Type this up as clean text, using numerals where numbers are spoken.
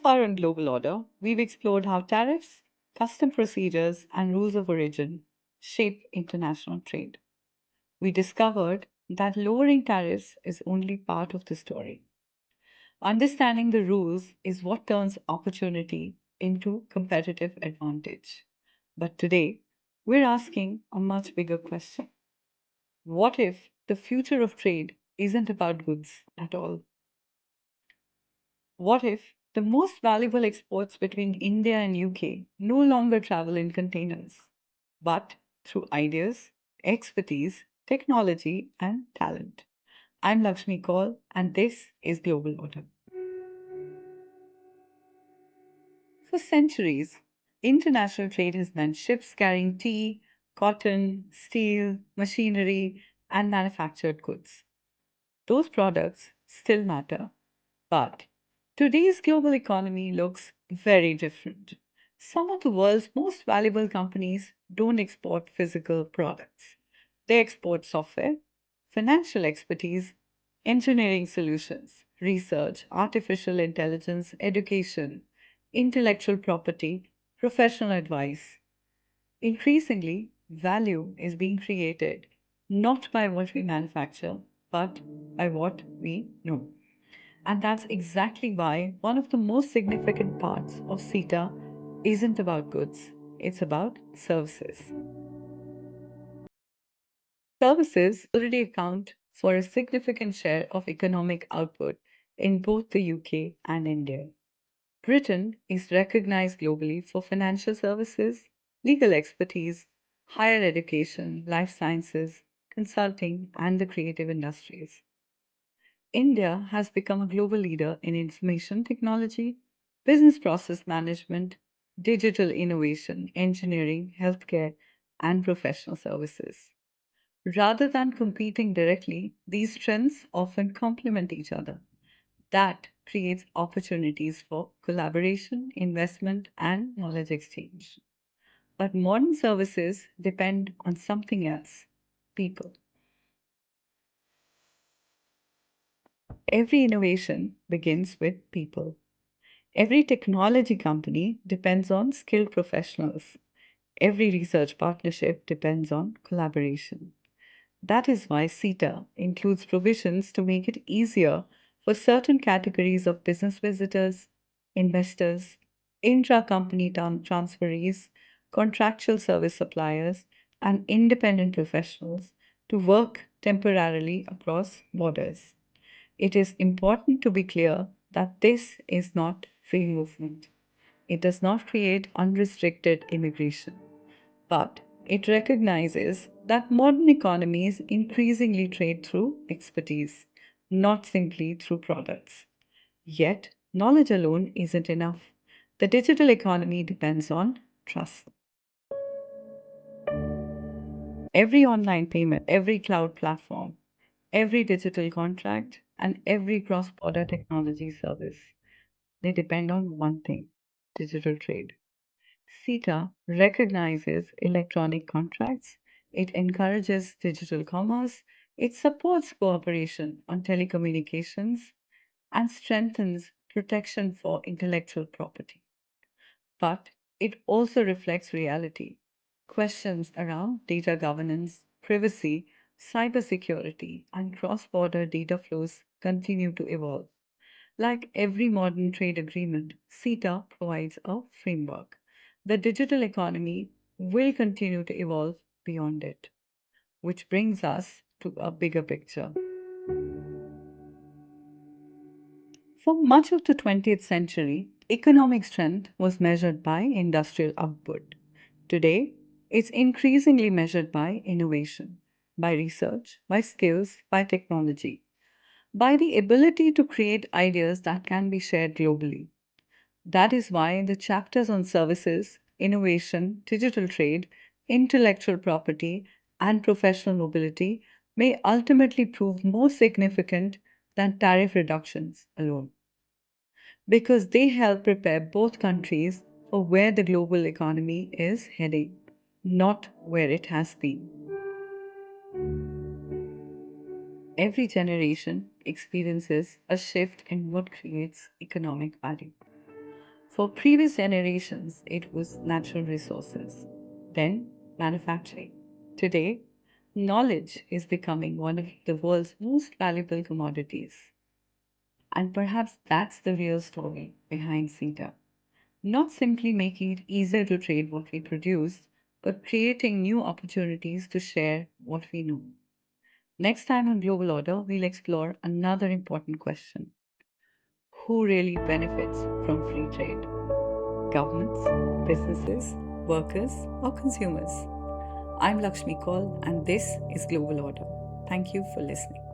far on Global Order, we've explored how tariffs, custom procedures, and rules of origin shape international trade. We discovered that lowering tariffs is only part of the story. Understanding the rules is what turns opportunity into competitive advantage. But today, we're asking a much bigger question. What if the future of trade isn't about goods at all? What if the most valuable exports between India and UK no longer travel in containers, but through ideas, expertise, technology, and talent? I'm Lakshmi Kaul, and this is Global Order. For centuries, international trade has meant ships carrying tea, cotton, steel, machinery, and manufactured goods. Those products still matter, but today's global economy looks very different. Some of the world's most valuable companies don't export physical products. They export software, financial expertise, engineering solutions, research, artificial intelligence, education, intellectual property, professional advice. Increasingly, value is being created not by what we manufacture, but by what we know. And that's exactly why one of the most significant parts of CETA isn't about goods, it's about services. Services already account for a significant share of economic output in both the UK and India. Britain is recognized globally for financial services, legal expertise, higher education, life sciences, consulting, and the creative industries. India has become a global leader in information technology, business process management, digital innovation, engineering, healthcare, and professional services. Rather than competing directly, these trends often complement each other. That creates opportunities for collaboration, investment, and knowledge exchange. But modern services depend on something else: people. Every innovation begins with people. Every technology company depends on skilled professionals. Every research partnership depends on collaboration. That is why CETA includes provisions to make it easier for certain categories of business visitors, investors, intra company transferees, contractual service suppliers, and independent professionals to work temporarily across borders. It is important to be clear that this is not free movement. It does not create unrestricted immigration, but it recognizes that modern economies increasingly trade through expertise, not simply through products. Yet, knowledge alone isn't enough. The digital economy depends on trust. Every online payment, every cloud platform, every digital contract, and every cross border technology service, they depend on one thing: digital trade. CETA recognizes electronic contracts, it encourages digital commerce, it supports cooperation on telecommunications, and strengthens protection for intellectual property. But it also reflects reality. Questions around data governance, privacy, cybersecurity, and cross border data flows continue to evolve. Like every modern trade agreement, CETA provides a framework. The digital economy will continue to evolve beyond it, which brings us to a bigger picture. For much of the 20th century, economic strength was measured by industrial output. Today, it's increasingly measured by innovation, by research, by skills, by technology, by the ability to create ideas that can be shared globally. That is why the chapters on services, innovation, digital trade, intellectual property, and professional mobility may ultimately prove more significant than tariff reductions alone, because they help prepare both countries for where the global economy is heading, not where it has been. Every generation experiences a shift in what creates economic value. For previous generations, it was natural resources, then manufacturing. Today, knowledge is becoming one of the world's most valuable commodities. And perhaps that's the real story behind CETA. Not simply making it easier to trade what we produce, but creating new opportunities to share what we know. Next time on Global Order, we'll explore another important question: who really benefits from free trade? Governments, businesses, workers, or consumers? I'm Lakshmi Kaul, and this is Global Order. Thank you for listening.